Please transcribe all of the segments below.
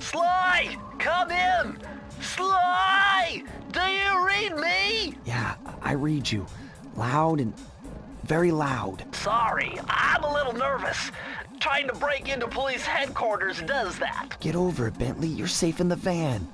Sly! Come in! Sly! Do you read me? Yeah, I read you. Loud and very loud. Sorry, I'm a little nervous. Trying to break into police headquarters does that. Get over it, Bentley. You're safe in the van.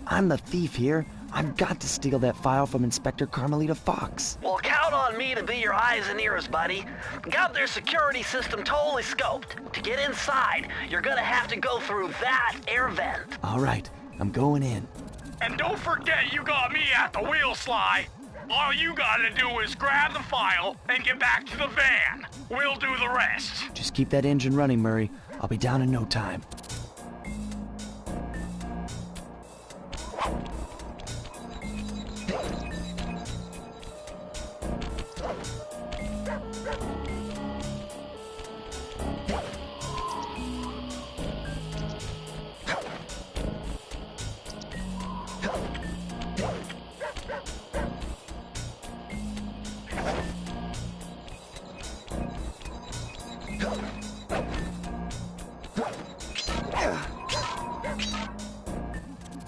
I'm the thief here. I've got to steal that file from Inspector Carmelita Fox. Well, count on me to be your eyes and ears, buddy. Got their security system totally scoped. To get inside, you're gonna have to go through that air vent. All right, I'm going in. And don't forget you got me at the wheel, Sly. All you gotta do is grab the file and get back to the van. We'll do the rest. Just keep that engine running, Murray. I'll be down in no time.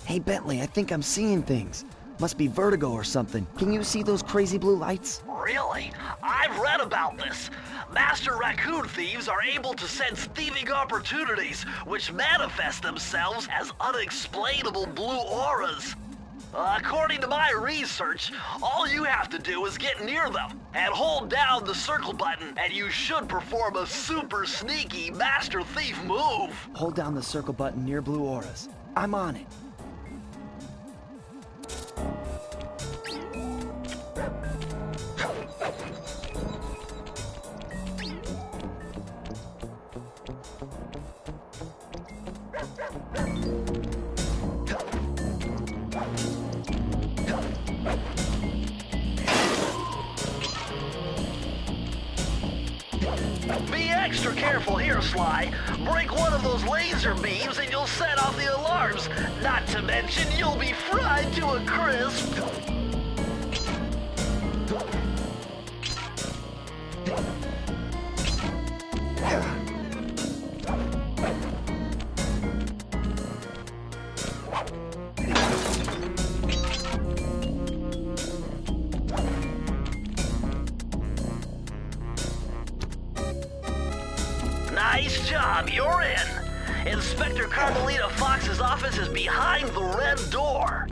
Hey, Bentley, I think I'm seeing things. Must be vertigo or something. Can you see those crazy blue lights? Really? I've read about this. Master raccoon thieves are able to sense thieving opportunities, which manifest themselves as unexplainable blue auras. According to my research, all you have to do is get near them and hold down the circle button, and you should perform a super sneaky master thief move. Hold down the circle button near blue auras. I'm on it. Be extra careful here, Sly. Break one of those laser beams and you'll set off the alarms. Not to mention, you'll be fried to a crisp. Nice job, you're in. Inspector Carmelita Fox's office is behind the red door.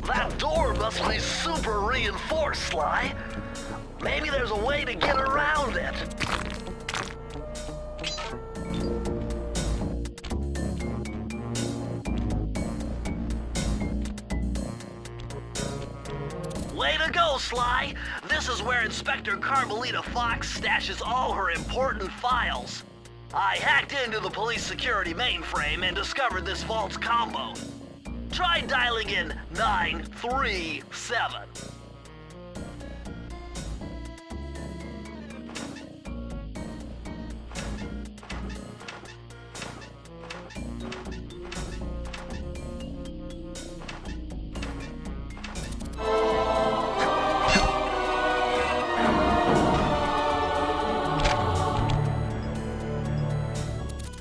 That door must be super reinforced, Sly. Maybe there's a way to get around it. Way to go, Sly! This is where Inspector Carmelita Fox stashes all her important files. I hacked into the police security mainframe and discovered this vault's combo. Try dialing in 937.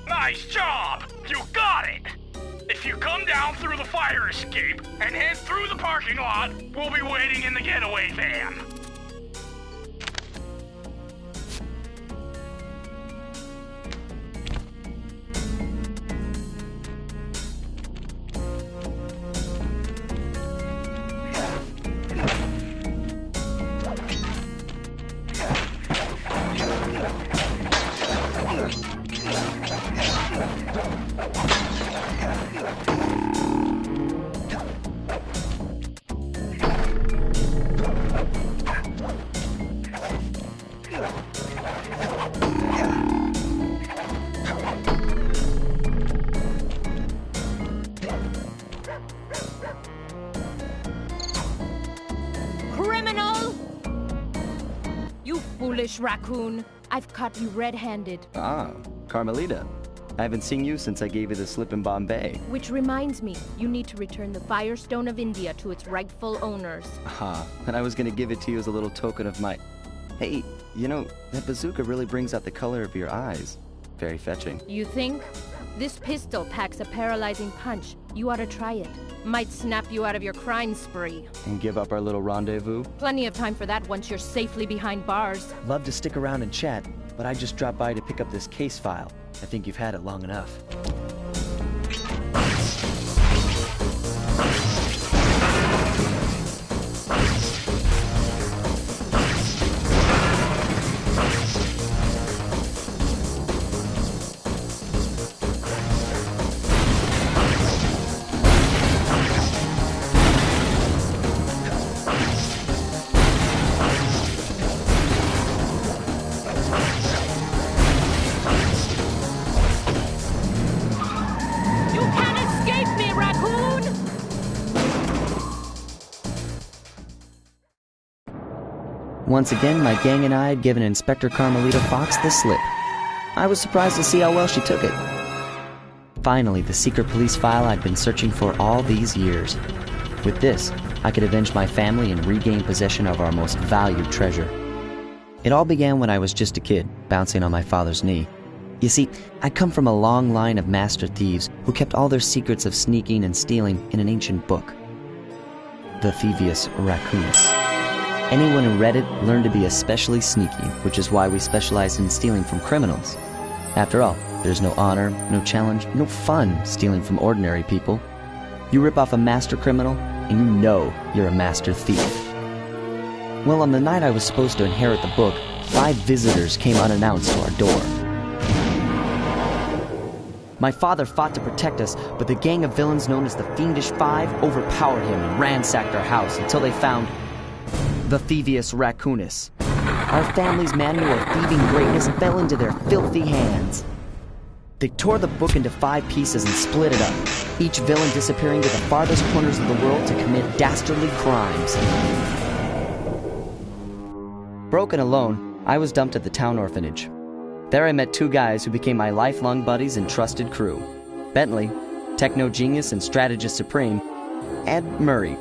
Nice job! You got it! If If you come down through the fire escape and head through the parking lot, we'll be waiting in the getaway van. Foolish raccoon. I've caught you red-handed. Ah, Carmelita. I haven't seen you since I gave you the slip in Bombay. Which reminds me, you need to return the Firestone of India to its rightful owners. Ah, and I was gonna give it to you as a little token of my... Hey, you know, that bazooka really brings out the color of your eyes. Very fetching. You think? This pistol packs a paralyzing punch. You ought to try it. Might snap you out of your crime spree. And give up our little rendezvous? Plenty of time for that once you're safely behind bars. Love to stick around and chat, but I just dropped by to pick up this case file. I think you've had it long enough. Once again, my gang and I had given Inspector Carmelita Fox the slip. I was surprised to see how well she took it. Finally, the secret police file I'd been searching for all these years. With this, I could avenge my family and regain possession of our most valued treasure. It all began when I was just a kid, bouncing on my father's knee. You see, I come from a long line of master thieves who kept all their secrets of sneaking and stealing in an ancient book. The Thievius Raccoonus. Anyone who read it learned to be especially sneaky, which is why we specialize in stealing from criminals. After all, there's no honor, no challenge, no fun stealing from ordinary people. You rip off a master criminal, and you know you're a master thief. Well, on the night I was supposed to inherit the book, 5 visitors came unannounced to our door. My father fought to protect us, but the gang of villains known as the Fiendish Five overpowered him and ransacked our house until they found the Thievius Raccoonus. Our family's manual of thieving greatness fell into their filthy hands. They tore the book into 5 pieces and split it up, each villain disappearing to the farthest corners of the world to commit dastardly crimes. Broken alone, I was dumped at the town orphanage. There I met 2 guys who became my lifelong buddies and trusted crew. Bentley, techno genius and strategist supreme, and Murray,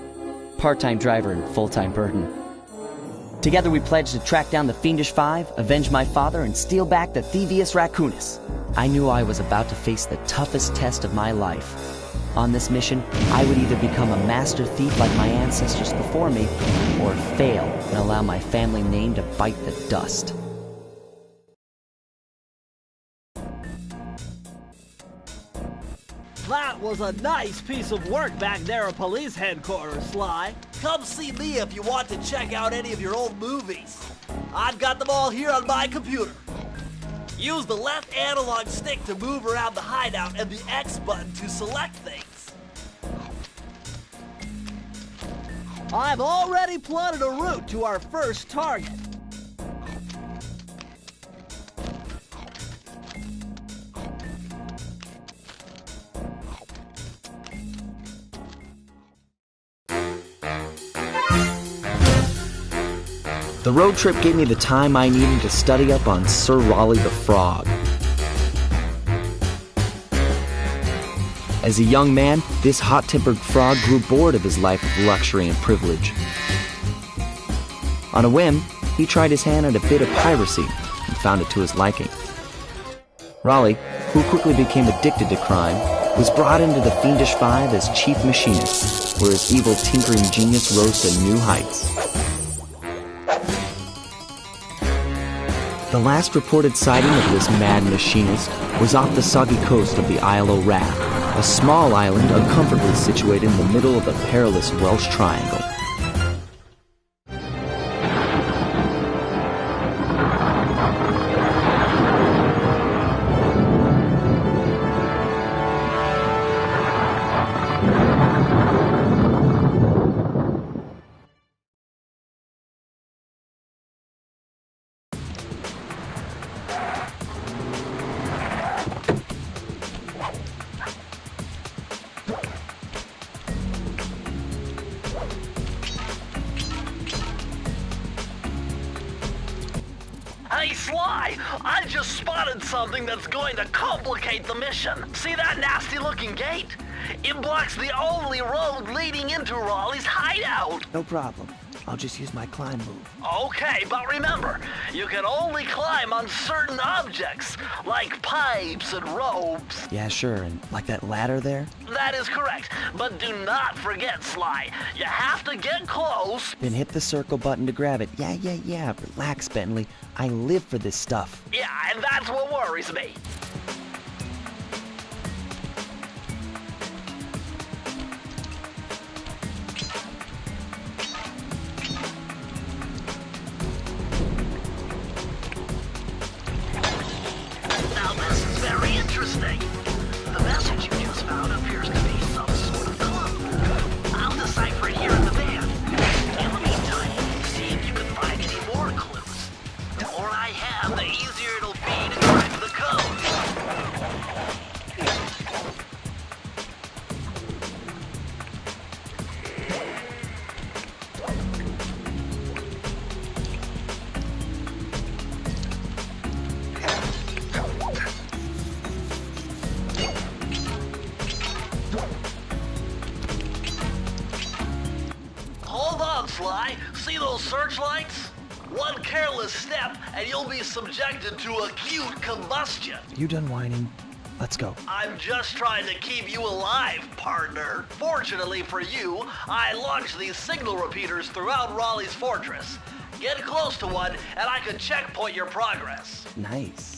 part-time driver and full-time burden. Together we pledged to track down the Fiendish Five, avenge my father, and steal back the Thievius Raccoonus. I knew I was about to face the toughest test of my life. On this mission, I would either become a master thief like my ancestors before me, or fail and allow my family name to bite the dust. That was a nice piece of work back there at police headquarters, Sly. Come see me if you want to check out any of your old movies. I've got them all here on my computer. Use the left analog stick to move around the hideout and the X button to select things. I've already plotted a route to our first target. The road trip gave me the time I needed to study up on Sir Raleigh the Frog. As a young man, this hot-tempered frog grew bored of his life of luxury and privilege. On a whim, he tried his hand at a bit of piracy and found it to his liking. Raleigh, who quickly became addicted to crime, was brought into the Fiendish Five as chief machinist, where his evil tinkering genius rose to new heights. The last reported sighting of this mad machinist was off the soggy coast of the Isle o' Wrath, a small island uncomfortably situated in the middle of the perilous Welsh Triangle. Hey, Sly! I just spotted something that's going to complicate the mission. See that nasty-looking gate? It blocks the only road leading into Raleigh's hideout. No problem. I'll just use my climb move. Okay, but remember, you can only climb on certain objects, like pipes and ropes. Yeah, sure, and like that ladder there? That is correct, but do not forget, Sly. You have to get close. Then hit the circle button to grab it. Yeah. Relax, Bentley. I live for this stuff. Yeah, and that's what worries me. Now this is very interesting. The message you just found appears to be some sort of clue. I'll decipher it here in the van. In the meantime, see if you can find any more clues. The more I have, the easier it'll be to crack the code. Hold on, Sly. See those searchlights? One careless step, and you'll be subjected to acute combustion. You done whining? Let's go. I'm just trying to keep you alive, partner. Fortunately for you, I launched these signal repeaters throughout Raleigh's fortress. Get close to one, and I can checkpoint your progress. Nice.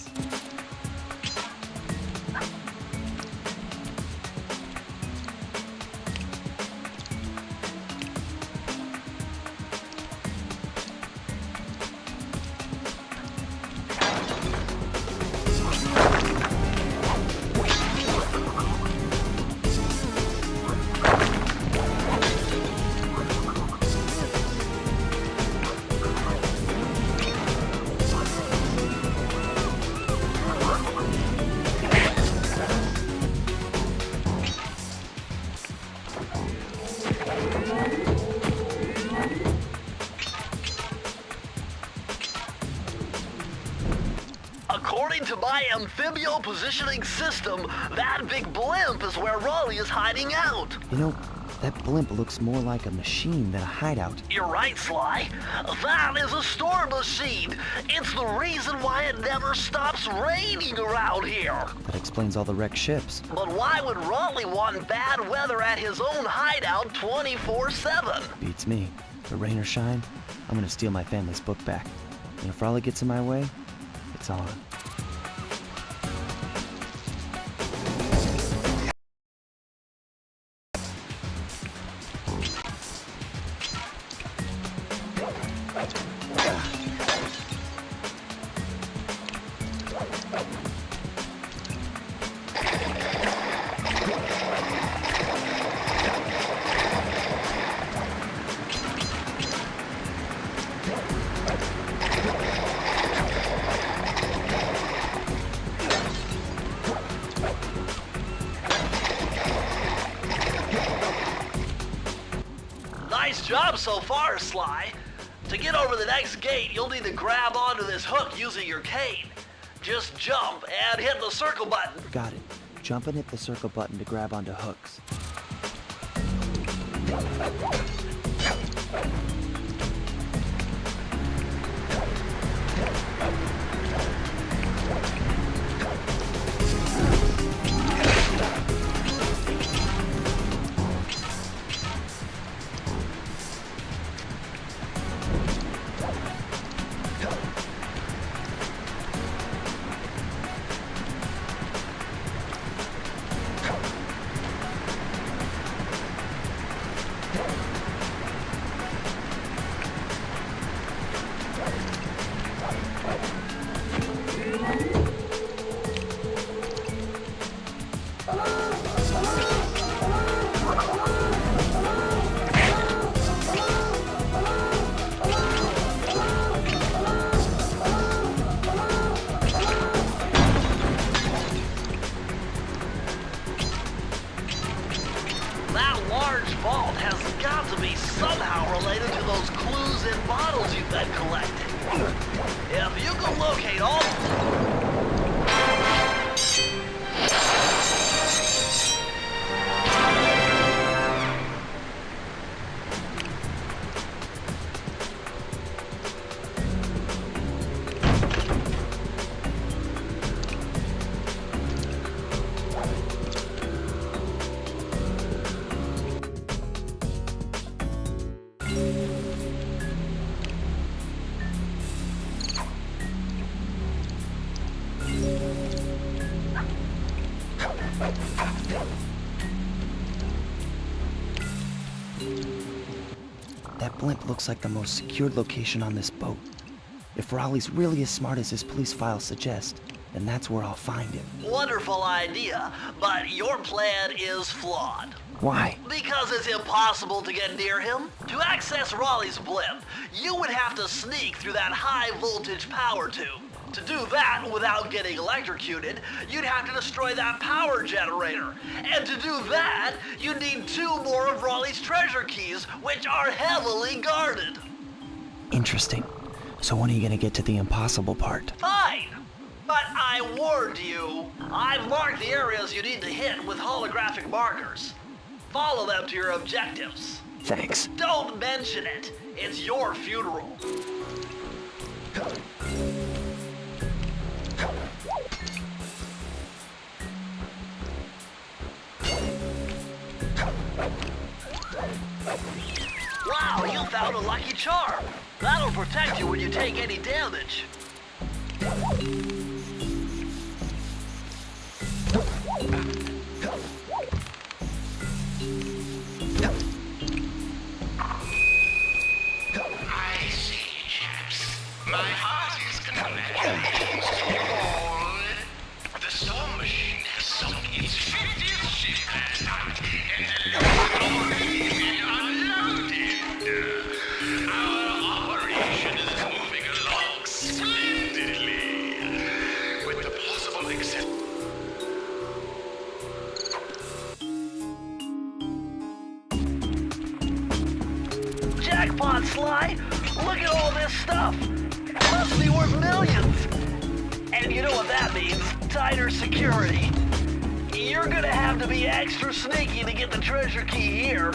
According to my amphibio positioning system, that big blimp is where Raleigh is hiding out. You know, that blimp looks more like a machine than a hideout. You're right, Sly. That is a storm machine. It's the reason why it never stops raining around here. That explains all the wrecked ships. But why would Raleigh want bad weather at his own hideout 24/7? Beats me. But rain or shine, I'm gonna steal my family's book back. And if Raleigh gets in my way, it's on. Nice job so far, Sly. To get over the next gate, you'll need to grab onto this hook using your cane. Just jump and hit the circle button. Got it. Jump and hit the circle button to grab onto hooks. That large vault has got to be somehow related to those clues and bottles you've been collecting. If you can locate all... That blimp looks like the most secured location on this boat. If Raleigh's really as smart as his police files suggest, then that's where I'll find him. Wonderful idea, but your plan is flawed. Why? Because it's impossible to get near him. To access Raleigh's blimp, you would have to sneak through that high-voltage power tube. To do that without getting electrocuted, you'd have to destroy that power generator. And to do that, you'd need 2 more of Raleigh's treasure keys, which are heavily guarded. Interesting. So when are you gonna get to the impossible part? Fine. But I warned you. I've marked the areas you need to hit with holographic markers. Follow them to your objectives. Thanks. Don't mention it. It's your funeral. Wow, you found a lucky charm. That'll protect you when you take any damage. I see, chaps. My heart is congratulations to you all. The storm machine has sunk its 50th ship last night, and the load unloaded. Our operation is moving along splendidly, with the possible exception. Jackpot, Sly! Look at all this stuff! It must be worth millions! And you know what that means? Tighter security. You're gonna have to be extra sneaky to get the treasure key here.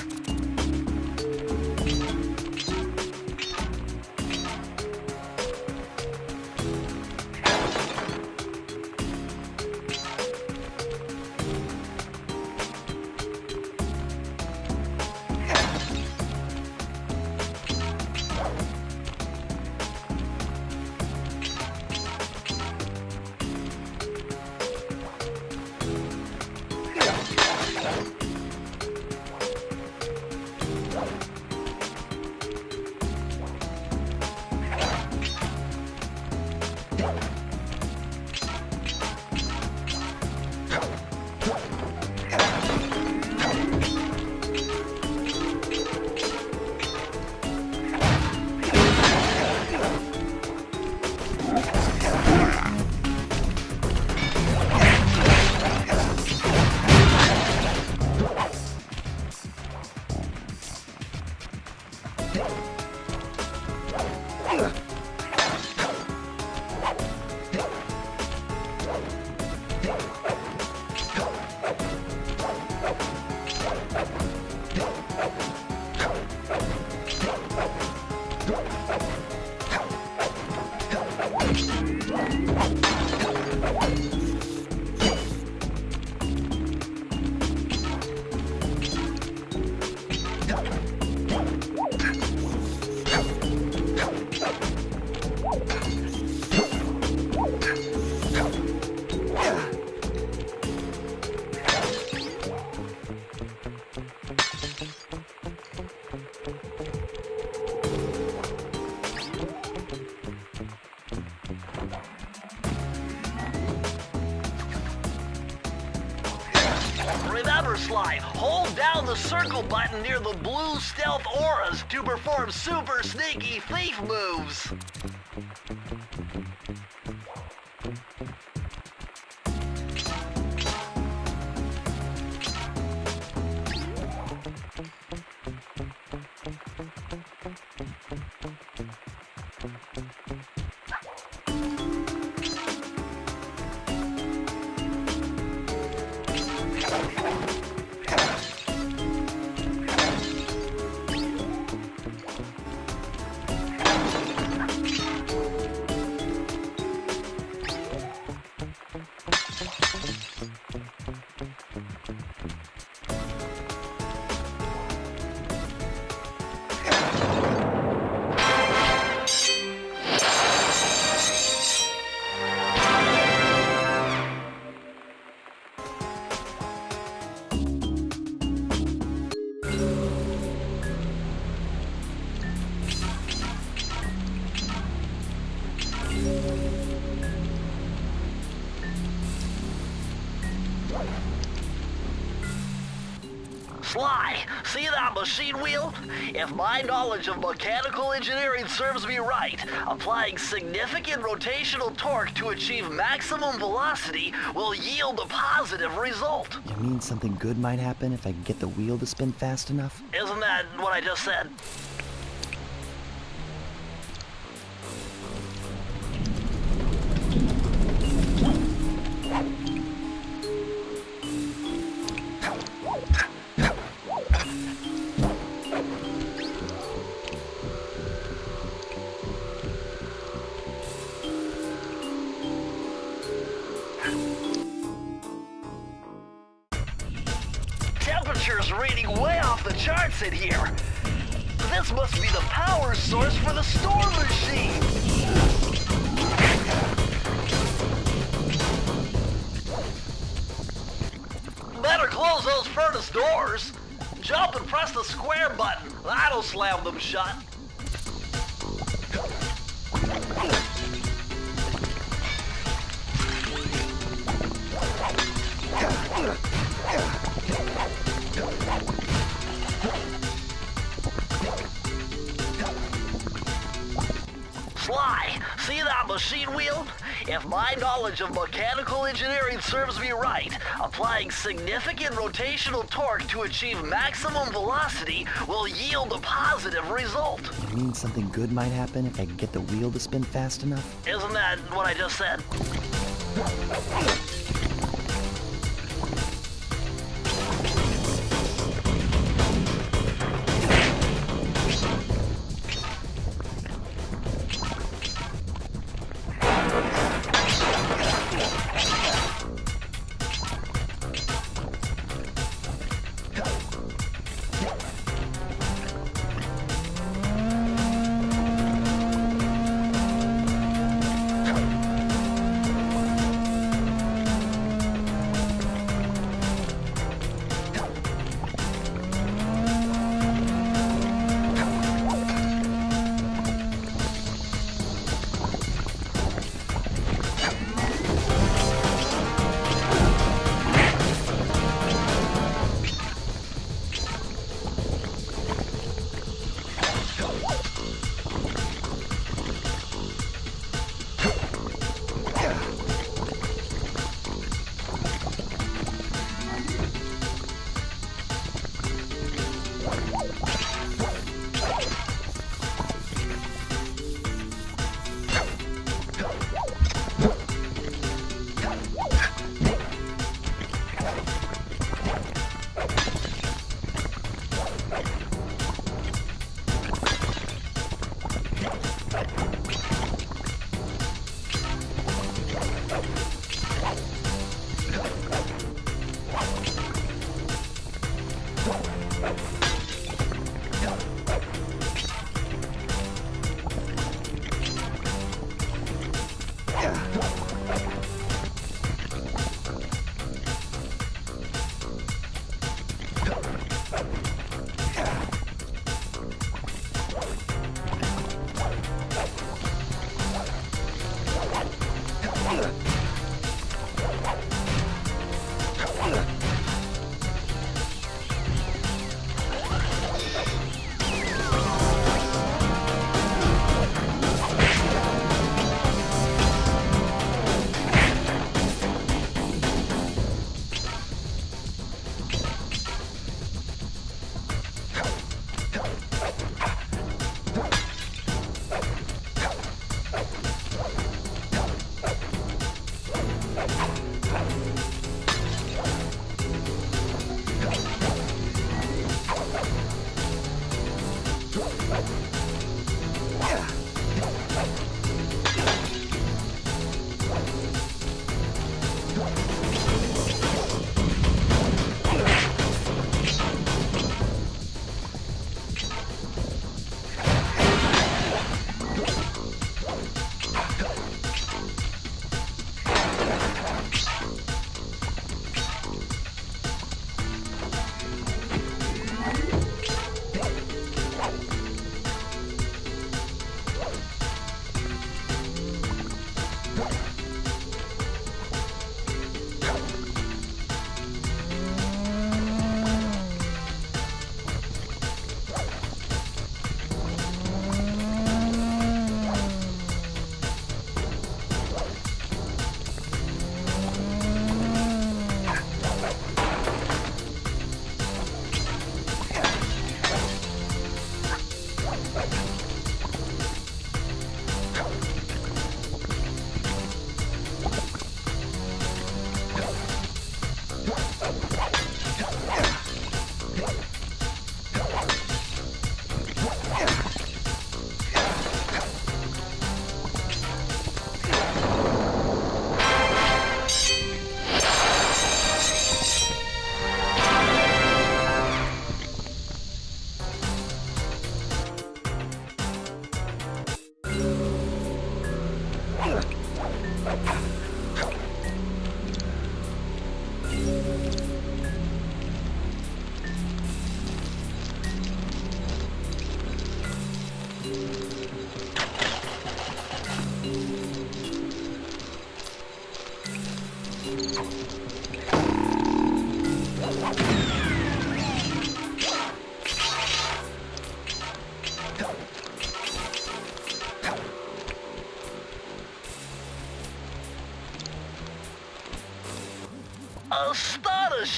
Remember, Sly, hold down the circle button near the blue stealth auras to perform super sneaky thief moves. Sly, see that machine wheel? If my knowledge of mechanical engineering serves me right, applying significant rotational torque to achieve maximum velocity will yield a positive result. You mean something good might happen if I can get the wheel to spin fast enough? Isn't that what I just said? Temperature's reading way off the charts in here. This must be the power source for the storm machine. Better close those furnace doors. Jump and press the square button. That'll slam them shut. Sly, see that machine wheel? If my knowledge of mechanical engineering serves me right, applying significant rotational torque to achieve maximum velocity will yield a positive result. You mean something good might happen if I can get the wheel to spin fast enough? Isn't that what I just said?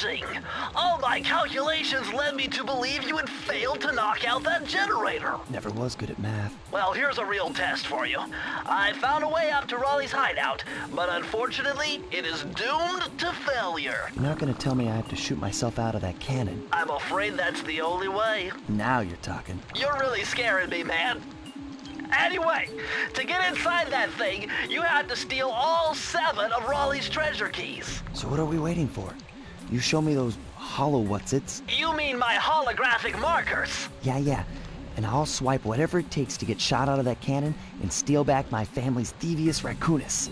astonishing! All my calculations led me to believe you had failed to knock out that generator. Never was good at math. Well, here's a real test for you. I found a way up to Raleigh's hideout, but unfortunately, it is doomed to failure. You're not gonna tell me I have to shoot myself out of that cannon. I'm afraid that's the only way. Now you're talking. You're really scaring me, man. Anyway, to get inside that thing, you had to steal all 7 of Raleigh's treasure keys. So what are we waiting for? You show me those hollow what's-its? You mean my holographic markers? Yeah. And I'll swipe whatever it takes to get shot out of that cannon and steal back my family's thievius raccoonus.